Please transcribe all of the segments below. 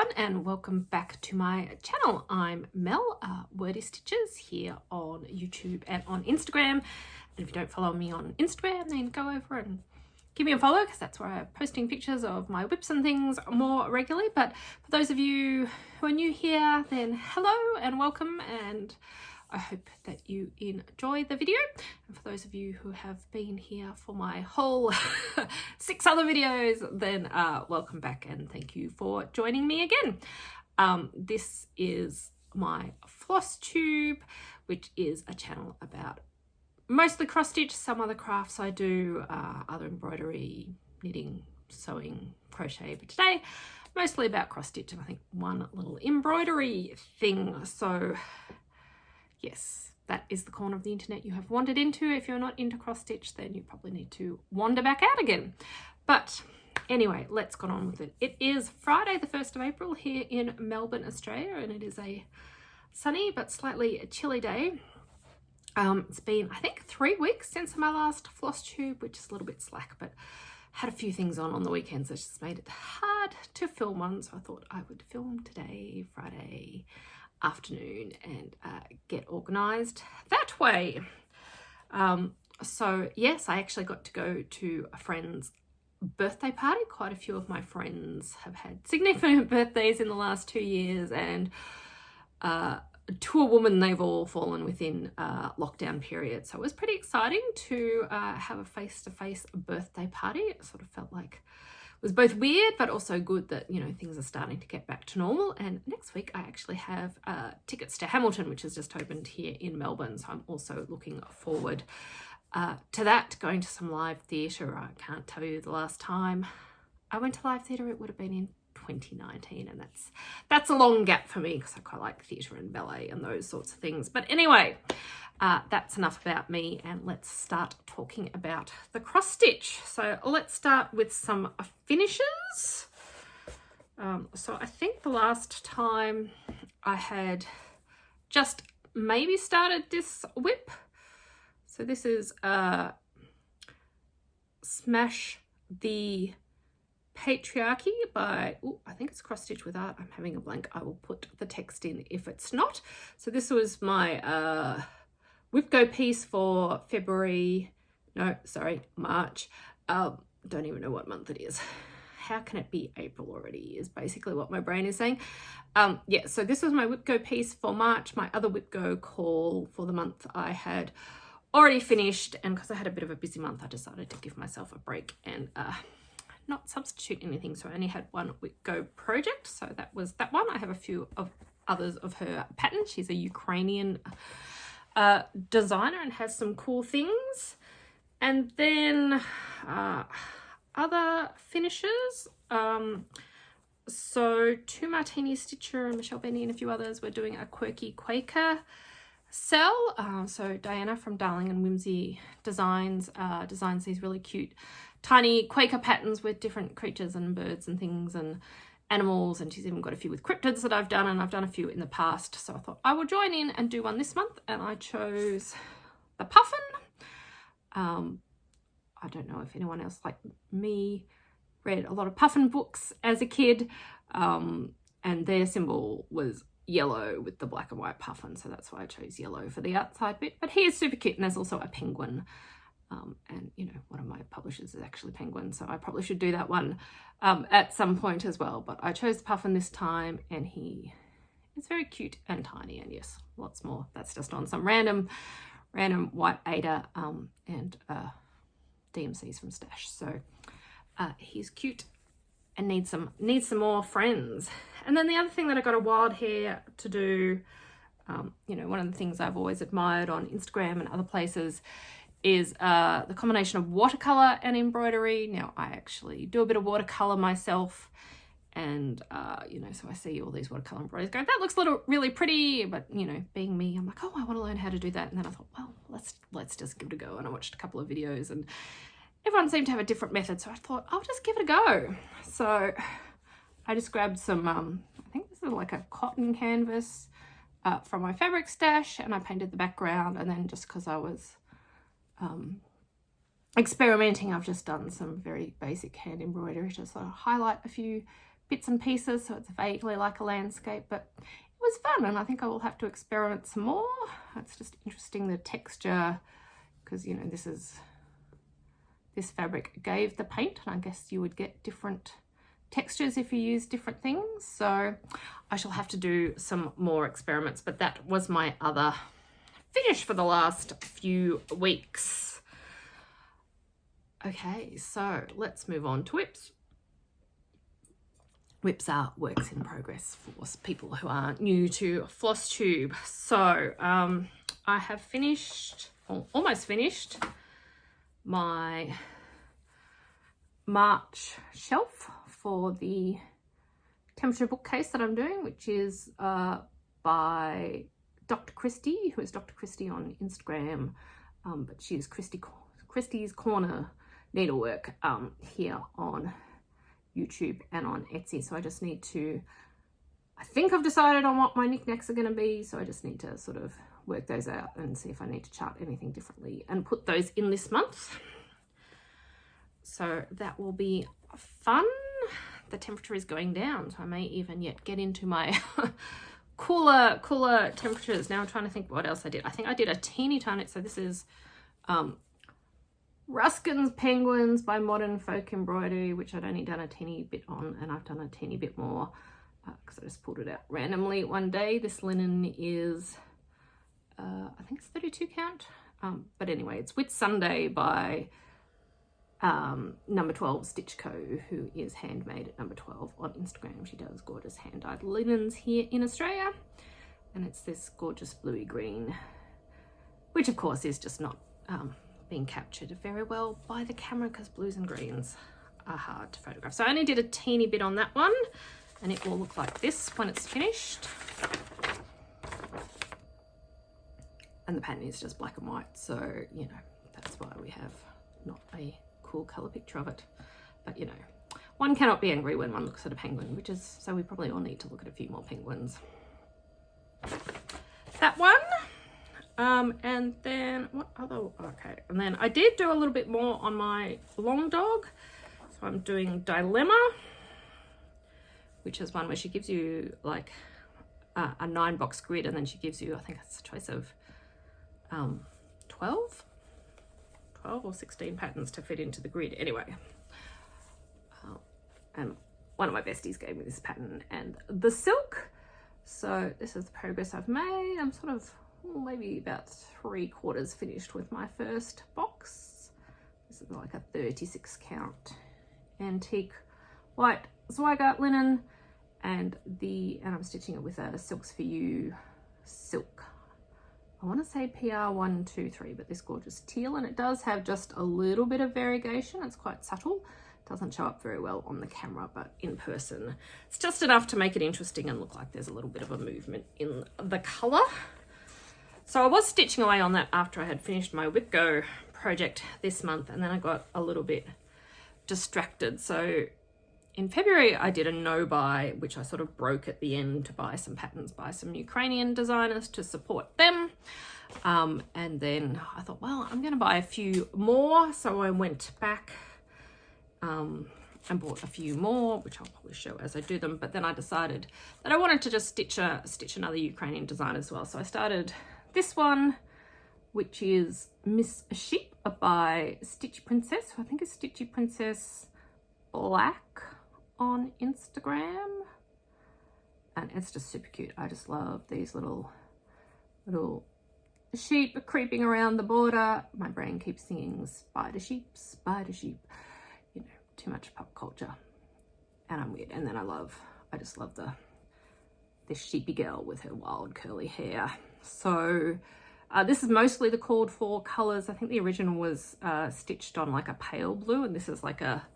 everyone, and welcome back to my channel. I'm Mel, Wordy Stitches, here on YouTube and on Instagram. And if you don't follow me on Instagram, then go over and give me a follow, because that's where I'm posting pictures of my whips and things more regularly. But for those of you who are new here, then hello and welcome, and I hope that you enjoy the video. And for those of you who have been here for my whole 6 other videos, then welcome back and thank you for joining me again. This is my Flosstube, which is a channel about mostly cross stitch, some other crafts I do, other embroidery, knitting, sewing, crochet, but today mostly about cross stitch and I think one little embroidery thing. So yes, that is the corner of the internet you have wandered into. If you're not into cross stitch, then you probably need to wander back out again. But anyway, let's get on with it. It is Friday the 1st of April here in Melbourne, Australia, and it is a sunny but slightly chilly day. It's been, I think, 3 weeks since my last Flosstube, which is a little bit slack, but had a few things on the weekends that just made it hard to film one. So I thought I would film today, Friday afternoon, and get organised that way. So yes, I actually got to go to a friend's birthday party. Quite a few of my friends have had significant birthdays in the last 2 years, and to a woman, they've all fallen within lockdown period. So it was pretty exciting to have a face-to-face birthday party. It sort of felt like it was both weird but also good that, you know, things are starting to get back to normal. And next week I actually have tickets to Hamilton, which has just opened here in Melbourne. So I'm also looking forward to that, going to some live theatre. I can't tell you the last time I went to live theatre. It would have been in 2019, and that's a long gap for me because I quite like theatre and ballet and those sorts of things. But anyway, that's enough about me, and let's start talking about the cross stitch. So let's start with some finishes. So I think the last time I had just maybe started this whip. So this is Smash the Patriarchy by, I think it's Cross Stitch with Art. I'm having a blank. I will put the text in if it's not. So this was my whip go piece for March. Don't even know what month it is. How can it be April already is basically what my brain is saying. Yeah, so this was my whip go piece for March. My other whip go call for the month I had already finished, and because I had a bit of a busy month, I decided to give myself a break and not substitute anything. So I only had one whip go project, so that was that one. I have a few of others of her patterns. She's a Ukrainian designer and has some cool things. And then other finishes, so Two Martini Stitcher and Michelle Benny and a few others were doing a quirky Quaker sell. So Diana from Darling and Whimsy designs these really cute tiny Quaker patterns with different creatures and birds and things and animals, and she's even got a few with cryptids that I've done, and I've done a few in the past. So I thought I would join in and do one this month, and I chose the Puffin. I don't know if anyone else like me read a lot of Puffin books as a kid, and their symbol was yellow with the black and white puffin, so that's why I chose yellow for the outside bit. But he is super cute, and there's also a penguin, and you know, one of my publishers is actually Penguin, so I probably should do that one at some point as well. But I chose the puffin this time, and he is very cute and tiny, and yes, lots more. That's just on some random white Ada and DMCs from Stash. So he's cute and needs some more friends. And then the other thing that I got a wild hair to do, you know, one of the things I've always admired on Instagram and other places is the combination of watercolor and embroidery. Now I actually do a bit of watercolor myself, and you know, so I see all these watercolor embroideries go, that looks really pretty, but you know, being me, I'm like, oh, I want to learn how to do that. And then I thought, well, let's just give it a go. And I watched a couple of videos, and everyone seemed to have a different method, so I thought I'll just give it a go. So I just grabbed some, I think this is like a cotton canvas from my fabric stash, and I painted the background. And then just because I was experimenting, I've just done some very basic hand embroidery to sort of highlight a few bits and pieces, so it's vaguely like a landscape, but it was fun, and I think I will have to experiment some more. It's just interesting, the texture, because, you know, this fabric gave the paint, and I guess you would get different textures if you use different things. So I shall have to do some more experiments, but that was my other finish for the last few weeks. Okay, so let's move on to whips. Whips are works in progress for people who are new to Flosstube. So I have finished, or almost finished, my March shelf for the temperature bookcase that I'm doing, which is by Dr. Kristi, who is Dr. Kristi on Instagram, but she is Kristi's Korner NeedleWork here on YouTube and on Etsy. So I just need to, I think I've decided on what my knickknacks are going to be, so I just need to sort of work those out and see if I need to chart anything differently and put those in this month. So that will be fun. The temperature is going down, so I may even yet get into my cooler temperatures. Now I'm trying to think what else I did. I think I did a teeny tiny, so this is Ruskin's Penguins by Modern Folk Embroidery, which I'd only done a teeny bit on, and I've done a teeny bit more because I just pulled it out randomly one day. This linen is, I think it's 32 count, but anyway, it's Whitsunday by number 12 Stitch Co, who is handmade at number 12 on Instagram. She does gorgeous hand-dyed linens here in Australia, and it's this gorgeous bluey green, which of course is just not being captured very well by the camera because blues and greens are hard to photograph. So I only did a teeny bit on that one, and it will look like this when it's finished. And the pattern is just black and white, so you know, that's why we have not a cool color picture of it. But you know, one cannot be angry when one looks at a penguin, which is, so we probably all need to look at a few more penguins. That one. And then what other, okay, and then I did do a little bit more on my long dog. So I'm doing Dilemma, which is one where she gives you like a 9-box grid, and then she gives you, I think it's a choice of 12 or 16 patterns to fit into the grid. Anyway, and one of my besties gave me this pattern and the silk. So this is the progress I've made. I'm sort of maybe about 3/4 finished with my first box. This is like a 36 count antique white linen, and I'm stitching it with a Silks for You silk. I want to say PR123, but this gorgeous teal, and it does have just a little bit of variegation. It's quite subtle. It doesn't show up very well on the camera, but in person it's just enough to make it interesting and look like there's a little bit of a movement in the color. So I was stitching away on that after I had finished my Whip Go project this month, and then I got a little bit distracted. So in February I did a no buy, which I sort of broke at the end to buy some patterns by some Ukrainian designers to support them. And then I thought, well, I'm going to buy a few more. So I went back and bought a few more, which I'll probably show as I do them. But then I decided that I wanted to just stitch another Ukrainian design as well. So I started this one, which is Miss Sheep by Stitchy Princess. I think it's Stitchy Princess Black on Instagram, and it's just super cute. I just love these little sheep creeping around the border. My brain keeps singing spider sheep, you know, too much pop culture, and I'm weird. And then I just love this sheepy girl with her wild curly hair. So this is mostly the called for colors. I think the original was stitched on like a pale blue, and this is like a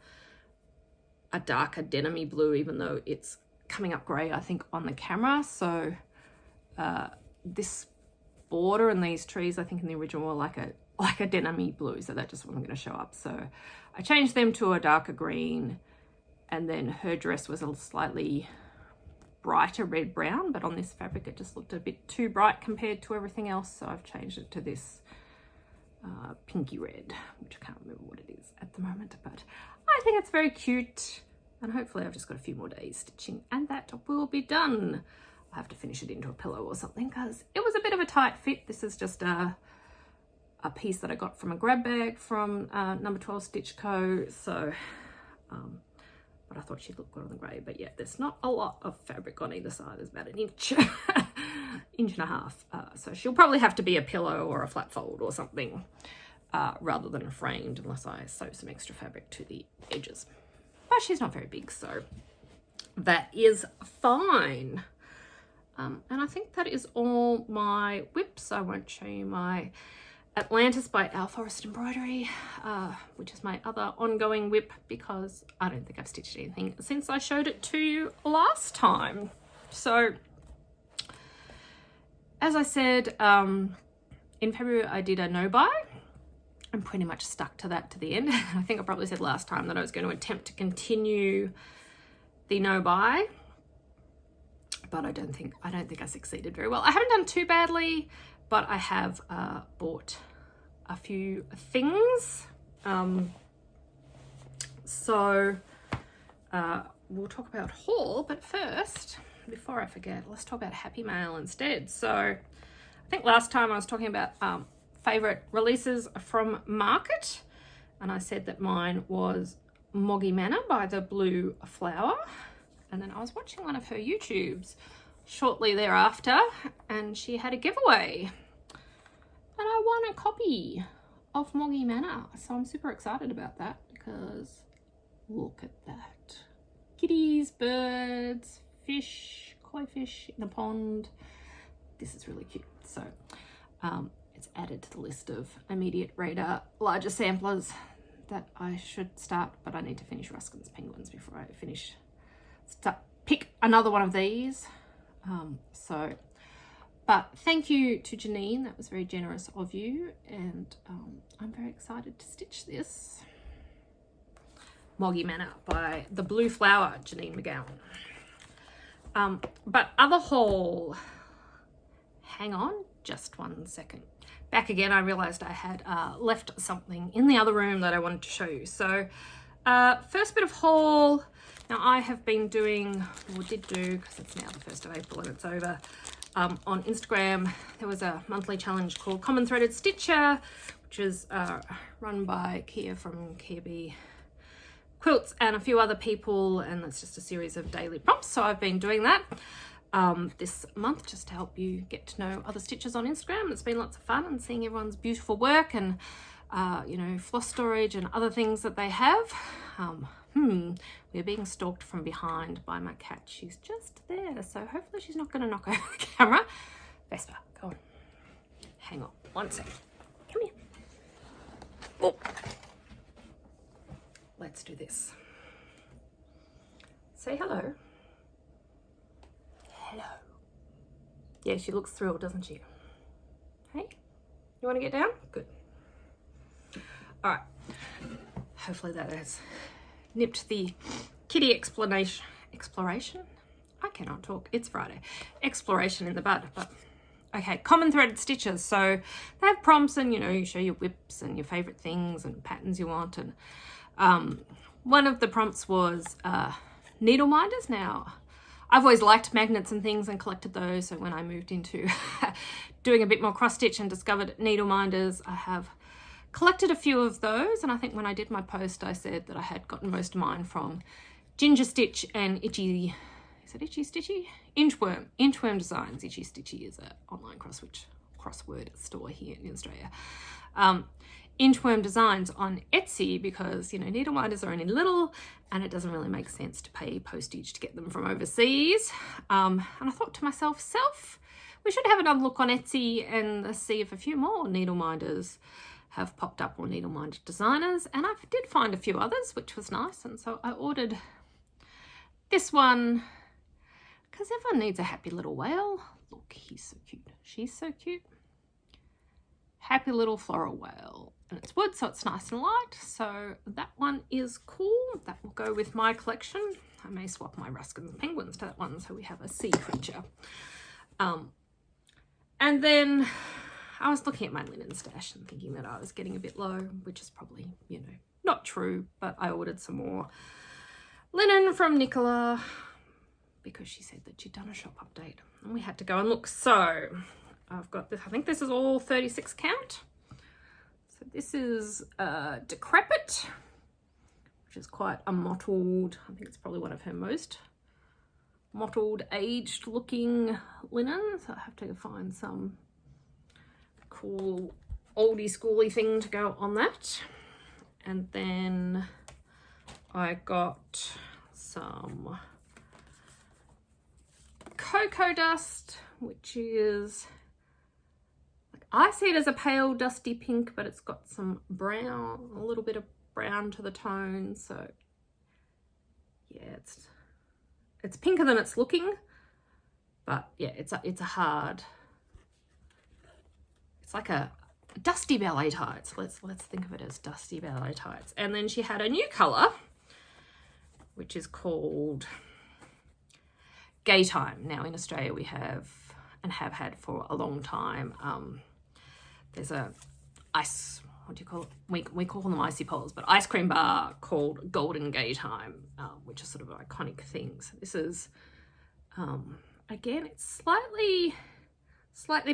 darker denim-y blue, even though it's coming up grey, I think, on the camera. So this border and these trees, I think in the original were like a denim-y blue, so that just wasn't going to show up. So I changed them to a darker green, and then her dress was a slightly brighter red brown, but on this fabric it just looked a bit too bright compared to everything else, so I've changed it to this pinky red, which I can't remember what it is at the moment, but I think it's very cute. and hopefully I've just got a few more days stitching and that will be done. I have to finish it into a pillow or something because it was a bit of a tight fit. This is just a piece that I got from a grab bag from number 12 Stitch Co. So, but I thought she'd look good on the grey. But yeah, there's not a lot of fabric on either side. There's about an inch, inch and a half. So she'll probably have to be a pillow or a flat fold or something rather than a framed, unless I sew some extra fabric to the edges. But she's not very big, so that is fine. And I think that is all my whips. I won't show you my Atlantis by Owlforest Embroidery, which is my other ongoing whip, because I don't think I've stitched anything since I showed it to you last time. So, as I said, in February I did a no-buy. I'm pretty much stuck to that to the end. I think I probably said last time that I was going to attempt to continue the no-buy, but I don't think I succeeded very well. I haven't done too badly, but I have bought a few things. So we'll talk about haul, but first, before I forget, let's talk about Happy Mail instead. So I think last time I was talking about favourite releases from market, and I said that mine was Moggy Manor by the Blue Flower, and then I was watching one of her YouTubes shortly thereafter, and she had a giveaway, and I won a copy of Moggy Manor. So I'm super excited about that, because look at that. Kitties, birds, fish, koi fish in a pond. This is really cute. So it's added to the list of immediate radar larger samplers that I should start, but I need to finish Ruskin's penguins before I pick another one of these. But thank you to Janine, that was very generous of you, and I'm very excited to stitch this. Moggy Manor by the Blue Flower, Janine McGowan. But other haul, hang on just 1 second. Back again, I realized I had left something in the other room that I wanted to show you. So first bit of haul. Now I have been doing, or did do, because it's now the 1st of April and it's over, on Instagram, there was a monthly challenge called Common Threaded Stitcher, which is run by Kea from Kea Bee Quilts and a few other people, and it's just a series of daily prompts. So I've been doing that this month just to help you get to know other stitchers on Instagram. It's been lots of fun, and seeing everyone's beautiful work and you know, floss storage and other things that they have. We're being stalked from behind by my cat. She's just there, so hopefully she's not going to knock over the camera. Vespa, go on. Hang on 1 second. Come here. Oh. Let's do this. Say hello. Hello. Yeah, she looks thrilled, doesn't she? Hey, you want to get down? Good. All right. Hopefully that has nipped the kitty exploration. I cannot talk. It's Friday. Exploration in the bud. But okay, common threaded stitches. So they have prompts, and you know, you show your whips and your favorite things and patterns you want. And one of the prompts was needle minders. Now, I've always liked magnets and things and collected those. So when I moved into doing a bit more cross stitch and discovered needle minders, I have collected a few of those. And I think when I did my post, I said that I had gotten most of mine from Ginger Stitch and Itchy, is it Itchy Stitchy? Inchworm Designs. Itchy Stitchy is an online crossword store here in Australia. Inchworm Designs on Etsy, because, you know, needle minders are only little and it doesn't really make sense to pay postage to get them from overseas. And I thought to myself, we should have another look on Etsy and see if a few more needle minders have popped up, or needle minder designers. And I did find a few others, which was nice. And so I ordered this one because everyone needs a happy little whale. Look, he's so cute. She's so cute. Happy little floral whale. And it's wood, so it's nice and light. So that one is cool. That will go with my collection. I may swap my Ruskin's penguins to that one, so we have a sea creature. And then I was looking at my linen stash and thinking that I was getting a bit low, which is probably, you know, not true, but I ordered some more linen from Nicola, because she said that she'd done a shop update and we had to go and look. So I've got this, I think this is all 36 count. So this is Decrepit, which is quite a mottled, I think it's probably one of her most mottled, aged looking linen. So I have to find some cool oldie schooly thing to go on that. And then I got some cocoa dust, which is, like, I see it as a pale dusty pink, but it's got some brown, a little bit of brown to the tone. So yeah, it's pinker than it's looking, but yeah, it's a hard, it's like a dusty ballet tights. Let's think of it as dusty ballet tights. And then she had a new color, which is called Gay Time. Now in Australia we have, and have had for a long time, there's a ice, what do you call it? We call them icy poles, but ice cream bar called Golden Gay Time, which is sort of an iconic thing. So this is, again, it's slightly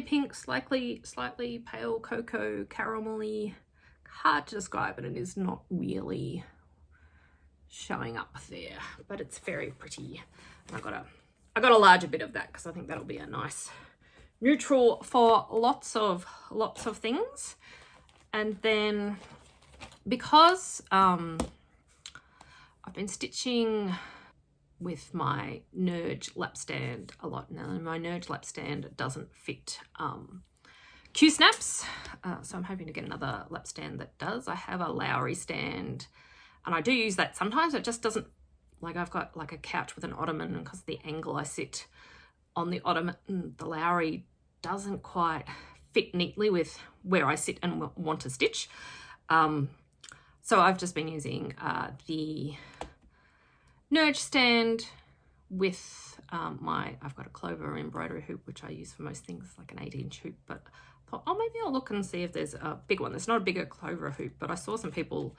pink, slightly pale cocoa, caramelly. Hard to describe, and it is not really showing up there, but it's very pretty. I got a larger bit of that because I think that'll be a nice neutral for lots of things. And then because I've been stitching with my Nerge lap stand a lot now, and my Nerge lap stand doesn't fit Q snaps, so I'm hoping to get another lap stand that does. I have a Lowry stand and I do use that sometimes. It just doesn't, like, I've got like a couch with an ottoman, and because of the angle I sit on the ottoman, the Lowry doesn't quite fit neatly with where I sit and want to stitch. So I've just been using the Nerge stand with I've got a clover embroidery hoop, which I use for most things, like an 8-inch hoop, but I thought, oh, maybe I'll look and see if there's a big one. There's not a bigger clover hoop, but I saw some people,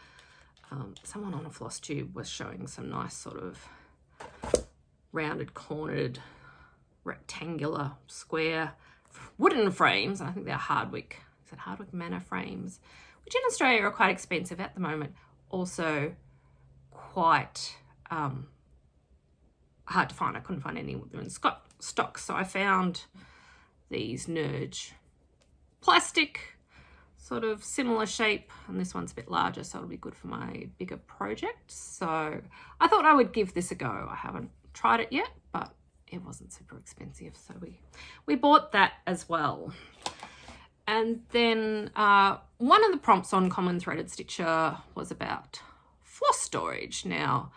someone on a floss tube was showing some nice sort of rounded, cornered, rectangular, square wooden frames, and I think they're Hardwick. Is it Hardwick Manor frames, which in Australia are quite expensive at the moment. Also quite hard to find. I couldn't find any of them in stock, so I found these Nerge plastic, sort of similar shape, and this one's a bit larger, so it'll be good for my bigger project. So I thought I would give this a go. I haven't tried it yet, but it wasn't super expensive, so we bought that as well. And then one of the prompts on Common Threaded Stitcher was about floss storage. Now,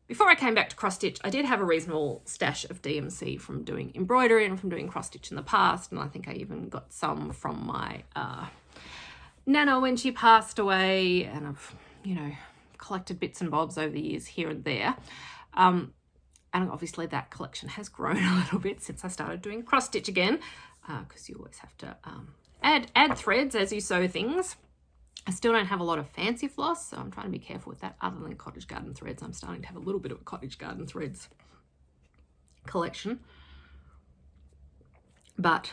before I came back to cross stitch, I did have a reasonable stash of DMC from doing embroidery and from doing cross stitch in the past, and I think I even got some from my Nana when she passed away, and I've, you know, collected bits and bobs over the years here and there. And obviously that collection has grown a little bit since I started doing cross stitch again, because you always have to add threads as you sew things. I still don't have a lot of fancy floss, so I'm trying to be careful with that. Other than cottage garden threads, I'm starting to have a little bit of a cottage garden threads collection. But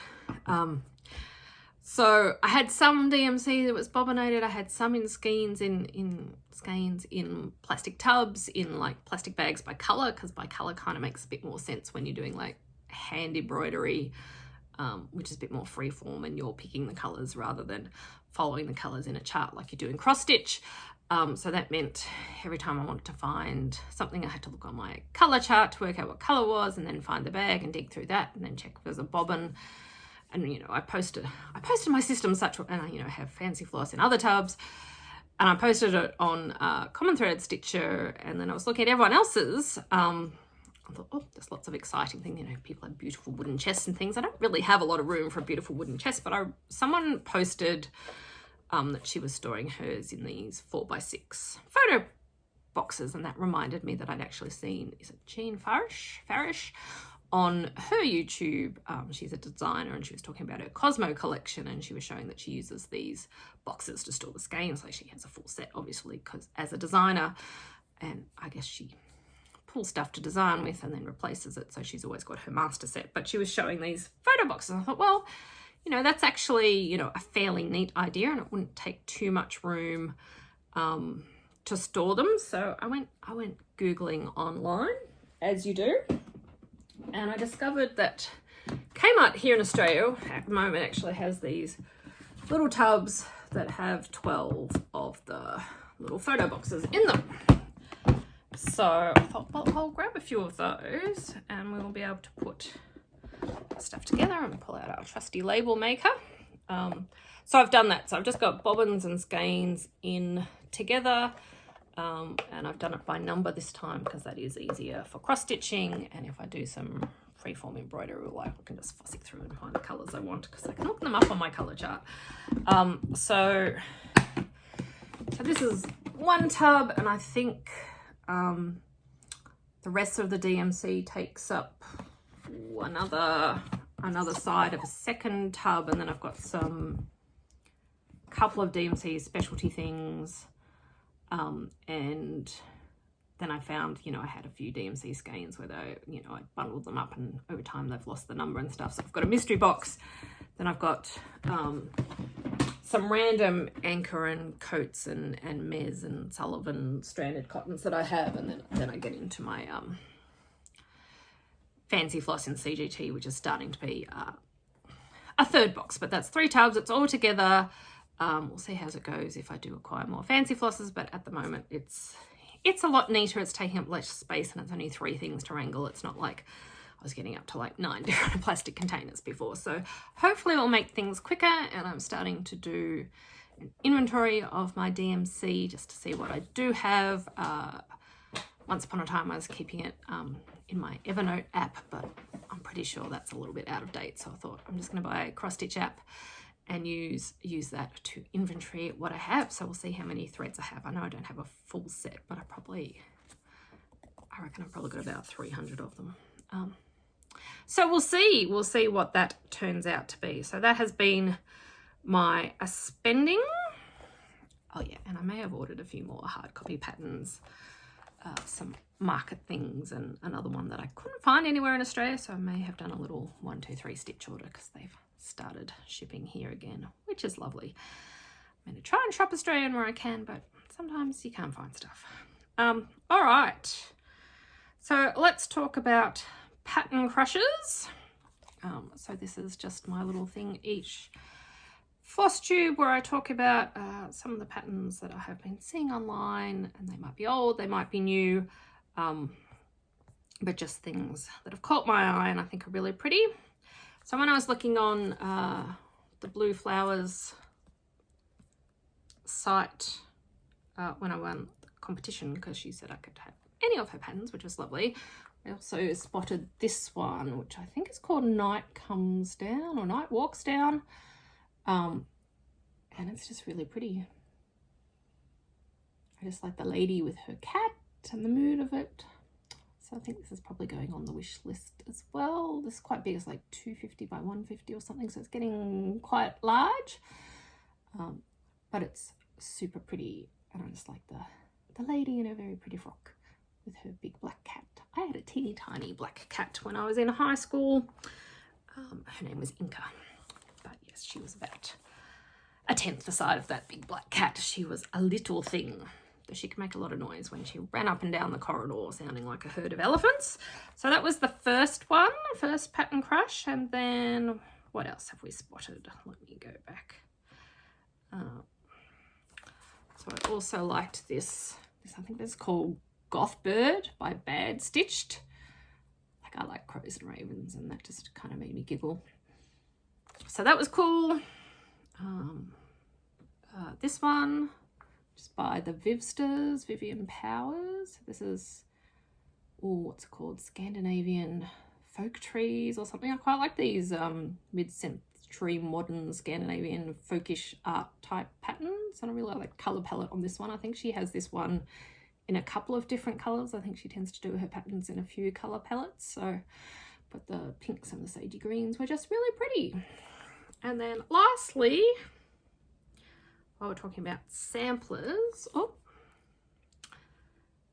so I had some DMC that was bobbinated. I had some in skeins in plastic tubs, in like plastic bags by colour, because by colour kind of makes a bit more sense when you're doing like hand embroidery, which is a bit more freeform and you're picking the colours rather than following the colours in a chart like you do in cross stitch. So that meant every time I wanted to find something, I had to look on my colour chart to work out what colour was, and then find the bag and dig through that, and then check if there's a bobbin. And, you know, I posted my system such, and I, you know, have fancy floss in other tubs, and I posted it on Common Threaded Stitcher, and then I was looking at everyone else's. I thought, oh, there's lots of exciting things. You know, people have beautiful wooden chests and things. I don't really have a lot of room for a beautiful wooden chest, but someone posted that she was storing hers in these 4x6 photo boxes, and that reminded me that I'd actually seen, is it Jean Farrish on her YouTube. She's a designer, and she was talking about her Cosmo collection, and she was showing that she uses these boxes to store the skeins. Like, she has a full set, obviously, because as a designer, and I guess she pulls stuff to design with and then replaces it, so she's always got her master set. But she was showing these photo boxes, and I thought, well, you know, that's actually, you know, a fairly neat idea, and it wouldn't take too much room to store them. So I went Googling online, as you do, and I discovered that Kmart here in Australia at the moment actually has these little tubs that have 12 of the little photo boxes in them. So I thought, well, I'll grab a few of those and we'll be able to put stuff together and pull out our trusty label maker. So I've done that. So I've just got bobbins and skeins in together, and I've done it by number this time because that is easier for cross stitching. And if I do some freeform embroidery, I can just fuss it through and find the colours I want, because I can look them up on my colour chart. So this is one tub, and I think the rest of the DMC takes up another side of a second tub, and then I've got couple of DMC specialty things, and then I found, you know, I had a few DMC skeins where they, you know, I bundled them up and over time they've lost the number and stuff. So I've got a mystery box, then I've got some random Anchor and Coates and Mez and Sullivan stranded cottons that I have, and then I get into my fancy floss in CGT, which is starting to be a third box. But that's 3 tubs, it's all together. We'll see how it goes if I do acquire more fancy flosses, but at the moment it's a lot neater. It's taking up less space and it's only 3 things to wrangle. It's not like I was getting up to like 9 different plastic containers before. So hopefully it'll make things quicker, and I'm starting to do an inventory of my DMC just to see what I do have. Once upon a time I was keeping it in my Evernote app, but I'm pretty sure that's a little bit out of date. So I thought I'm just going to buy a cross stitch app and use that to inventory what I have. So we'll see how many threads I have. I know I don't have a full set, but I reckon I've probably got about 300 of them. So we'll see what that turns out to be. So that has been my spending. Oh yeah, and I may have ordered a few more hard copy patterns, some market things, and another one that I couldn't find anywhere in Australia. So I may have done a little 1, 2, 3 stitch order because they've started shipping here again, which is lovely. I'm going to try and shop Australian where I can, but sometimes you can't find stuff. All right, so let's talk about pattern crushes. So this is just my little thing each floss tube where I talk about some of the patterns that I have been seeing online, and they might be old, they might be new, but just things that have caught my eye and I think are really pretty. So when I was looking on the Blue Flowers site when I won the competition, because she said I could have any of her patterns, which was lovely, I also spotted this one, which I think is called Night Comes Down or Night Walks Down, and it's just really pretty. I just like the lady with her cat and the mood of it. So I think this is probably going on the wish list as well. This is quite big, it's like 250 by 150 or something, so it's getting quite large, but it's super pretty, and I just like the lady in a very pretty frock with her big black cat. I had a teeny tiny black cat when I was in high school. Her name was Inca, but yes, she was about a tenth the size of that big black cat. She was a little thing. She could make a lot of noise when she ran up and down the corridor sounding like a herd of elephants. So that was the first pattern crush. And then what else have we spotted? Let me go back. So I also liked this I think this is called Goth Bird by Bad Stitched. Like, I like crows and ravens, and that just kind of made me giggle. So that was cool. This one just by the Vivsters, Vivian Powers. This is, what's it called? Scandinavian folk trees or something. I quite like these mid-century modern Scandinavian folkish art type patterns, and I really like the colour palette on this one. I think she has this one in a couple of different colours. I think she tends to do her patterns in a few colour palettes. So, but the pinks and the sagey greens were just really pretty. And then lastly, while we're talking about samplers,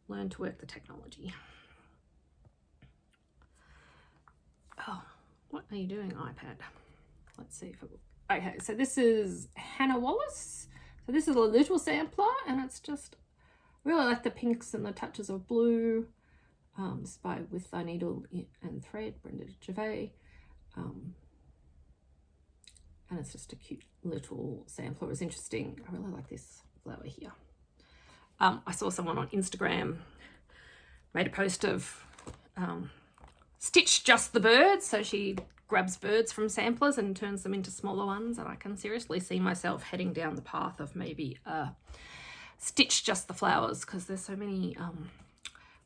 learn to work the technology. Oh, what are you doing, iPad? Let's see if it will. Okay, so this is Hannah Wallace. So this is a little sampler, and it's just really like the pinks and the touches of blue. This is by With Thy Needle and Thread, Brenda Gervais. And it's just a cute little sampler. It's interesting. I really like this flower here. I saw someone on Instagram made a post of stitch just the birds. So she grabs birds from samplers and turns them into smaller ones. And I can seriously see myself heading down the path of maybe stitch just the flowers, because there's so many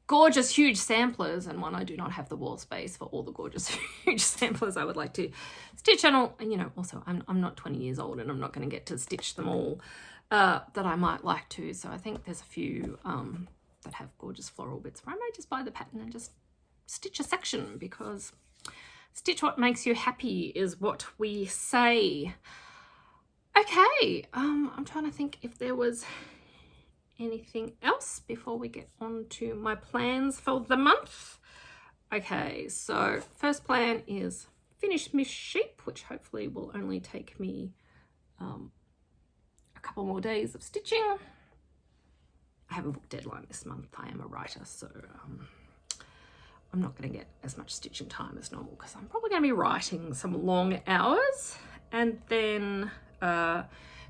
gorgeous huge samplers, and one, I do not have the wall space for all the gorgeous huge samplers I would like to stitch. And you know, also I'm not 20 years old and I'm not going to get to stitch them all that I might like to. So I think there's a few that have gorgeous floral bits where I may just buy the pattern and just stitch a section, because stitch what makes you happy is what we say. Okay, I'm trying to think if there was anything else before we get on to my plans for the month. Okay, so first plan is finish Miss Sheep, which hopefully will only take me a couple more days of stitching. I have a book deadline this month. I am a writer, so I'm not going to get as much stitching time as normal, because I'm probably going to be writing some long hours, and then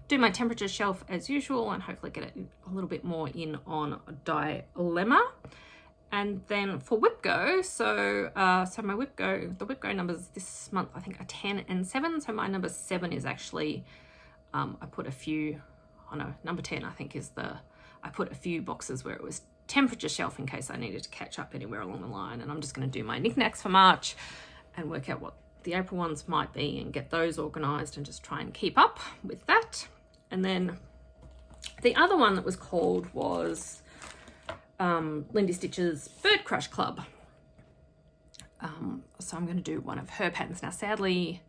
do my temperature shelf as usual, and hopefully get it a little bit more in on Dilemma. And then for WIPGO, so my WIPGO, the WIPGO numbers this month I think are 10 and 7. So my number 7 is actually I put a few, oh no, number 10 I think is I put a few boxes where it was temperature shelf in case I needed to catch up anywhere along the line. And I'm just going to do my knickknacks for March and work out what the April ones might be and get those organized and just try and keep up with that. And then the other one that was called was Lindy Stitches Bird Crush Club. So I'm going to do one of her patterns. Now, sadly,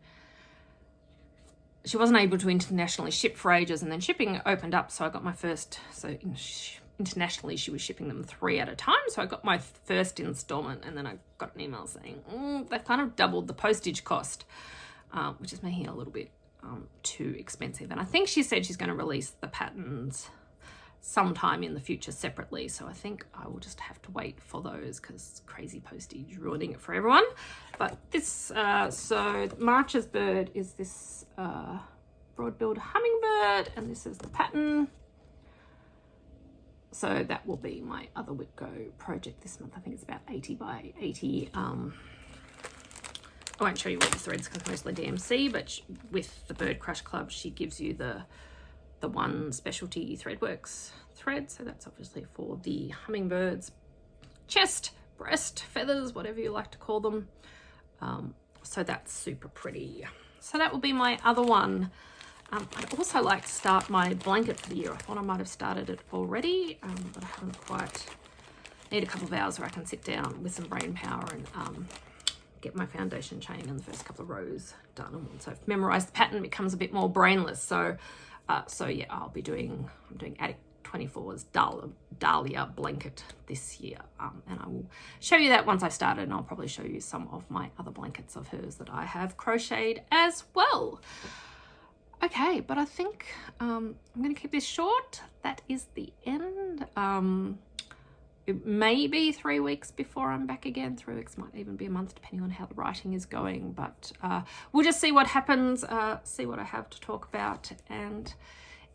she wasn't able to internationally ship for ages, and then shipping opened up. So I got my first, internationally she was shipping them 3 at a time. So I got my first installment, and then I got an email saying, they've kind of doubled the postage cost, which is making it a little bit too expensive. And I think she said she's going to release the patterns sometime in the future separately, so I think I will just have to wait for those, because crazy postage ruining it for everyone. But this so March's bird is this broad-billed hummingbird, and this is the pattern. So that will be my other WIPGO project this month. I think it's about 80 by 80. I won't show you all the threads because mostly DMC, but with the Bird Crush Club, she gives you the one specialty Threadworks thread. So that's obviously for the hummingbirds, chest, breast, feathers, whatever you like to call them. So that's super pretty. So that will be my other one. I'd also like to start my blanket for the year. I thought I might have started it already, but I haven't quite. Need a couple of hours where I can sit down with some brain power and get my foundation chain and the first couple of rows done. And once I've memorized the pattern, it becomes a bit more brainless. So yeah, I'm doing Attic 24's Dahlia blanket this year. And I will show you that once I've started, and I'll probably show you some of my other blankets of hers that I have crocheted as well. Okay, but I think I'm going to keep this short. That is the end. It may be 3 weeks before I'm back again. 3 weeks might even be a month, depending on how the writing is going. But we'll just see what happens, see what I have to talk about. And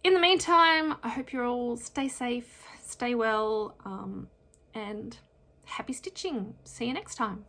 in the meantime, I hope you all stay safe, stay well, and happy stitching. See you next time.